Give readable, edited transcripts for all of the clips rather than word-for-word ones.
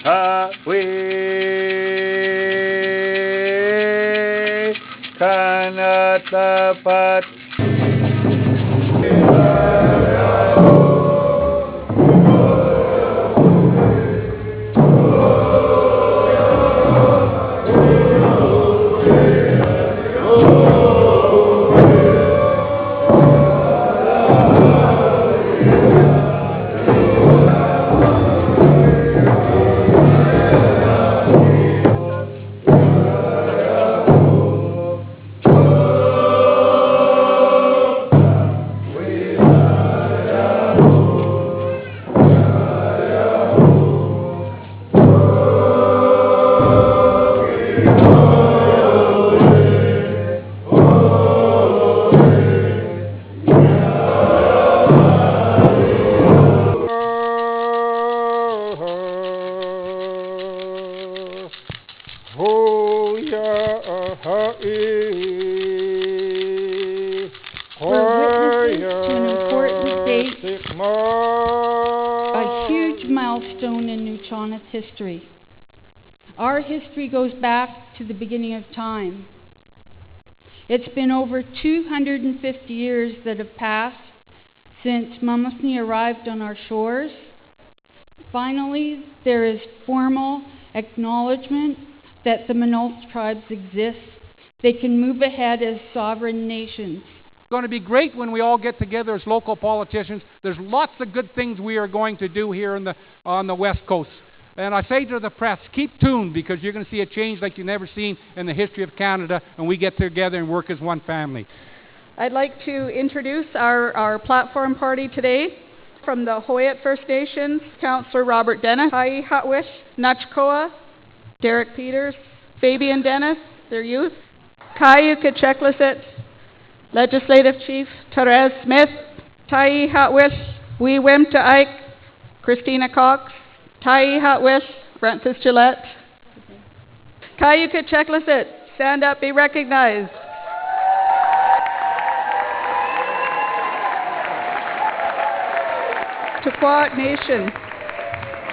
Hawi Kanatapat a huge milestone in Nuu-Chah-Nulth's history. Our history goes back to the beginning of time. It's been over 250 years that have passed since Mumusni arrived on our shores. Finally, there is formal acknowledgement that the Manaus tribes exist. They can move ahead as sovereign nations. It's going to be great when we all get together as local politicians. There's lots of good things we are going to do here on the West Coast. And I say to the press, keep tuned, because you're going to see a change like you've never seen in the history of Canada, and we get together and work as one family. I'd like to introduce our platform party today. From the Hoyat First Nations, Councillor Robert Dennis, Hai Hatwish, Nachkoa, Derek Peters, Fabian Dennis, their youth, Cayuga Checklisset, Legislative Chief Therese Smith, Tai Hatwish, Wee Wimta Ike, Christina Cox, Tai Hatwish, Francis Gillette. Cayuga Checklisset, stand up, be recognized. Tukwat Nation,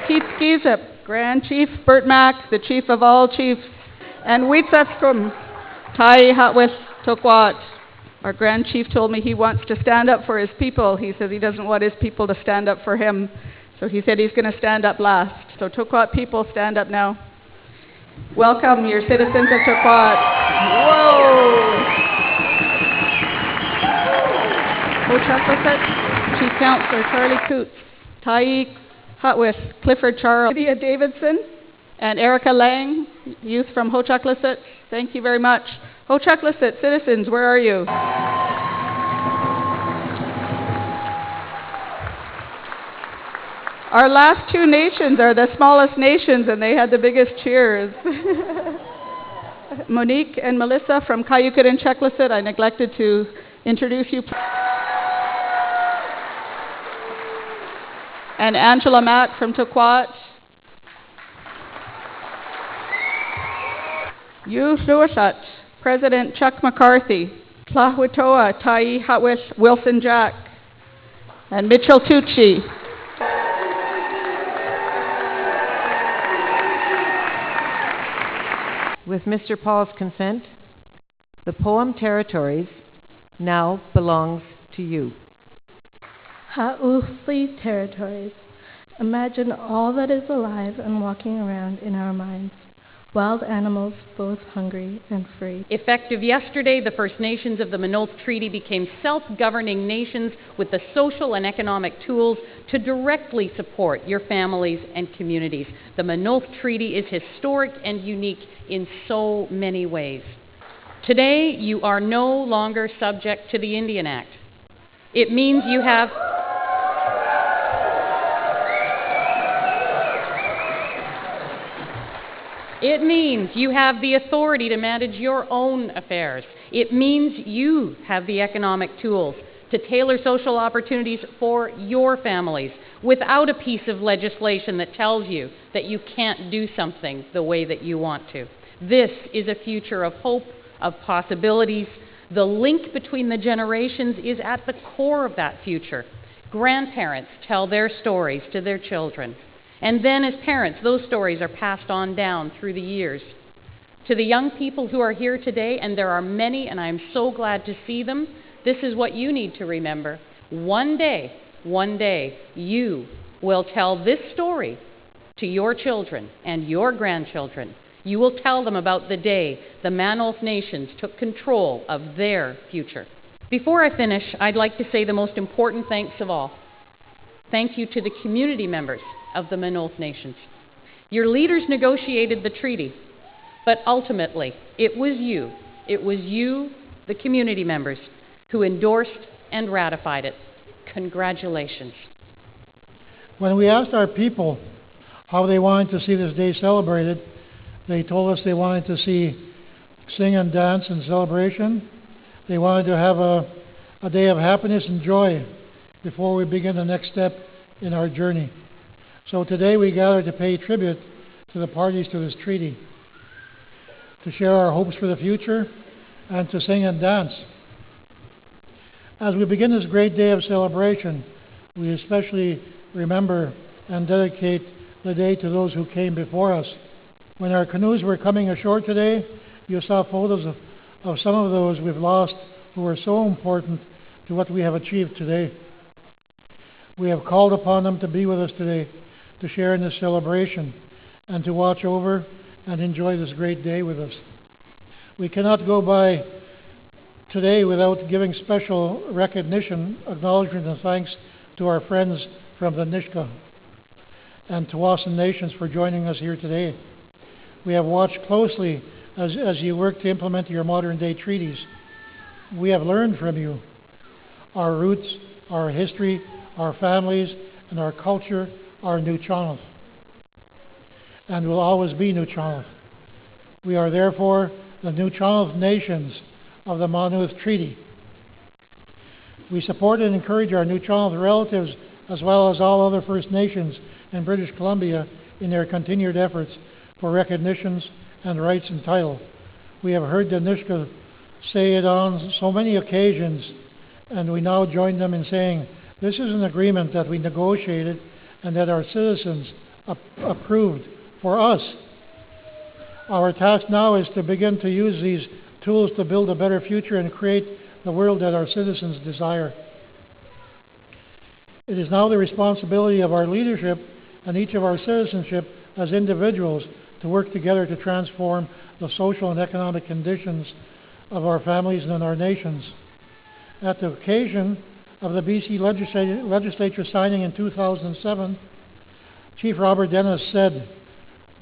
Keith Skizip, Grand Chief Bert Mack, the Chief of all Chiefs, and Witsaskum, Tai Hatwish Tukwat. Our Grand Chief told me he wants to stand up for his people. He says he doesn't want his people to stand up for him. So he said he's going to stand up last. So Tukwat people, stand up now. Welcome your citizens of Tukwat. Whoa! Ho-Chak-Lit-Sit, Chief Councillor Charlie Coots, Tai Hatwish, Clifford Charles, Lydia Davidson, and Erica Lang, youth from Ho-Chak-Lit-Sit. Thank you very much. Ho-Chak-Lit-Sit citizens, where are you? Our last two nations are the smallest nations, and they had the biggest cheers. Monique and Melissa from Cayuga and Checklisset, I neglected to introduce you. And Angela Mack from Tukwat. Yushushat, President Chuck McCarthy, Tlahuatoa, Tai Hatwish, Wilson Jack, and Mitchell Tucci. With Mr. Paul's consent, the poem Territories now belongs to you. Ha'ufli territories. Imagine all that is alive and walking around in our minds. Wild animals, both hungry and free. Effective yesterday, the First Nations of the Manaus Treaty became self-governing nations with the social and economic tools to directly support your families and communities. The Manaus Treaty is historic and unique in so many ways. Today, you are no longer subject to the Indian Act. It means you have It means you have the authority to manage your own affairs. It means you have the economic tools to tailor social opportunities for your families without a piece of legislation that tells you that you can't do something the way that you want to. This is a future of hope, of possibilities. The link between the generations is at the core of that future. Grandparents tell their stories to their children. And then as parents, those stories are passed on down through the years. To the young people who are here today, and there are many, and I am so glad to see them, this is what you need to remember. One day, you will tell this story to your children and your grandchildren. You will tell them about the day the Manold Nations took control of their future. Before I finish, I'd like to say the most important thanks of all. Thank you to the community members of the Manold Nations. Your leaders negotiated the treaty, but ultimately it was you, the community members, who endorsed and ratified it. Congratulations. When we asked our people how they wanted to see this day celebrated, they told us they wanted to see sing and dance and celebration. They wanted to have a day of happiness and joy before we begin the next step in our journey. So today we gather to pay tribute to the parties to this treaty, to share our hopes for the future, and to sing and dance. As we begin this great day of celebration, we especially remember and dedicate the day to those who came before us. When our canoes were coming ashore today, you saw photos of some of those we've lost who were so important to what we have achieved today. We have called upon them to be with us today, to share in this celebration, and to watch over and enjoy this great day with us. We cannot go by today without giving special recognition, acknowledgement, and thanks to our friends from the Nisga'a and Tsawwassen Nations for joining us here today. We have watched closely as you work to implement your modern-day treaties. We have learned from you. Our roots, our history, our families, and our culture are Nuu-chah-nulth, and will always be Nuu-chah-nulth. We are therefore the Nuu-chah-nulth nations of the Maynooth Treaty. We support and encourage our Nuu-chah-nulth relatives as well as all other First Nations in British Columbia in their continued efforts for recognitions and rights and title. We have heard the Nisga'a say it on so many occasions, and we now join them in saying this is an agreement that we negotiated and that our citizens approved for us. Our task now is to begin to use these tools to build a better future and create the world that our citizens desire. It is now the responsibility of our leadership and each of our citizenship as individuals to work together to transform the social and economic conditions of our families and our nations. At the occasion of the BC legislature signing in 2007, Chief Robert Dennis said,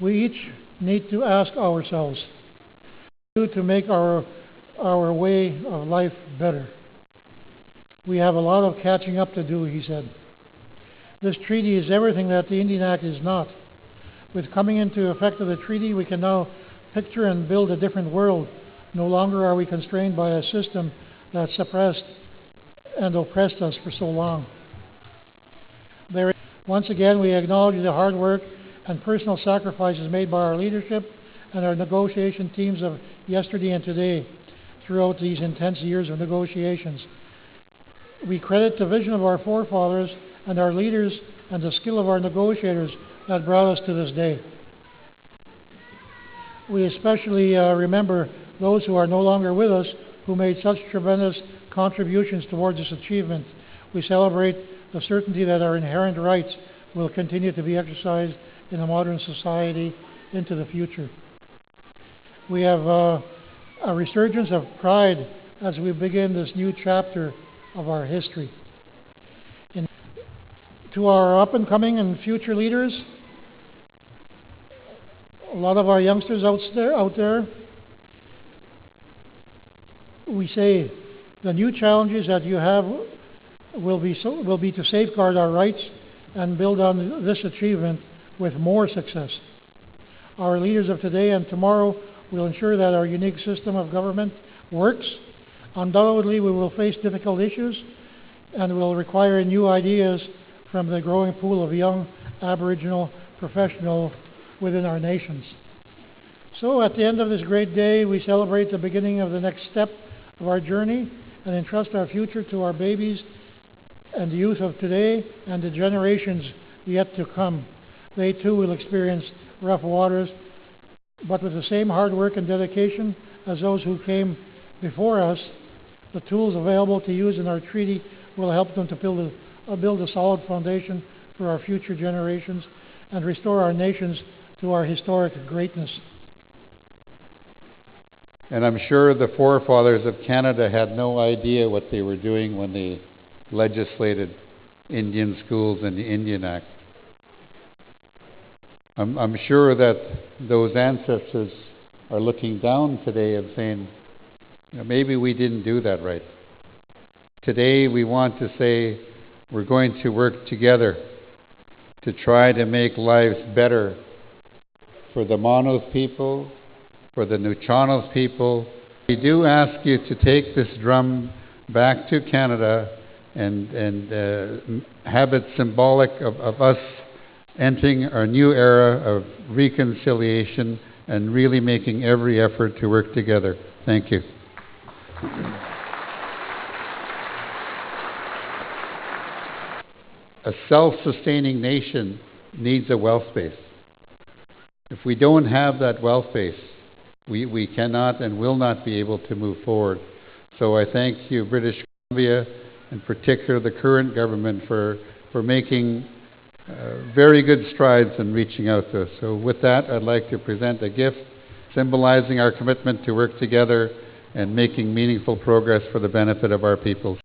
"We each need to ask ourselves to make our way of life better. We have a lot of catching up to do," he said. This treaty is everything that the Indian Act is not. With coming into effect of the treaty, we can now picture and build a different world. No longer are we constrained by a system that suppressed and oppressed us for so long. Once again, we acknowledge the hard work and personal sacrifices made by our leadership and our negotiation teams of yesterday and today throughout these intense years of negotiations. We credit the vision of our forefathers and our leaders and the skill of our negotiators that brought us to this day. We especially remember those who are no longer with us who made such tremendous contributions towards this achievement. We celebrate the certainty that our inherent rights will continue to be exercised in a modern society into the future. We have a resurgence of pride as we begin this new chapter of our history. To our up-and-coming and future leaders, a lot of our youngsters out there, we say the new challenges that you have will be to safeguard our rights and build on this achievement with more success. Our leaders of today and tomorrow will ensure that our unique system of government works. Undoubtedly, we will face difficult issues and will require new ideas from the growing pool of young Aboriginal professionals within our nations. So at the end of this great day, we celebrate the beginning of the next step of our journey and entrust our future to our babies and the youth of today and the generations yet to come. They too will experience rough waters, but with the same hard work and dedication as those who came before us, the tools available to use in our treaty will help them to build a solid foundation for our future generations and restore our nations to our historic greatness. And I'm sure the forefathers of Canada had no idea what they were doing when they legislated Indian schools and the Indian Act. I'm sure that those ancestors are looking down today and saying, maybe we didn't do that right. Today we want to say we're going to work together to try to make lives better for the Monos people, for the Nuchanos people. We do ask you to take this drum back to Canada and have it symbolic of us entering our new era of reconciliation and really making every effort to work together. Thank you. A self-sustaining nation needs a wealth base. If we don't have that wealth base, we cannot and will not be able to move forward. So I thank you, British Columbia, in particular the current government, for making very good strides in reaching out to us. So with that, I'd like to present a gift symbolizing our commitment to work together and making meaningful progress for the benefit of our people.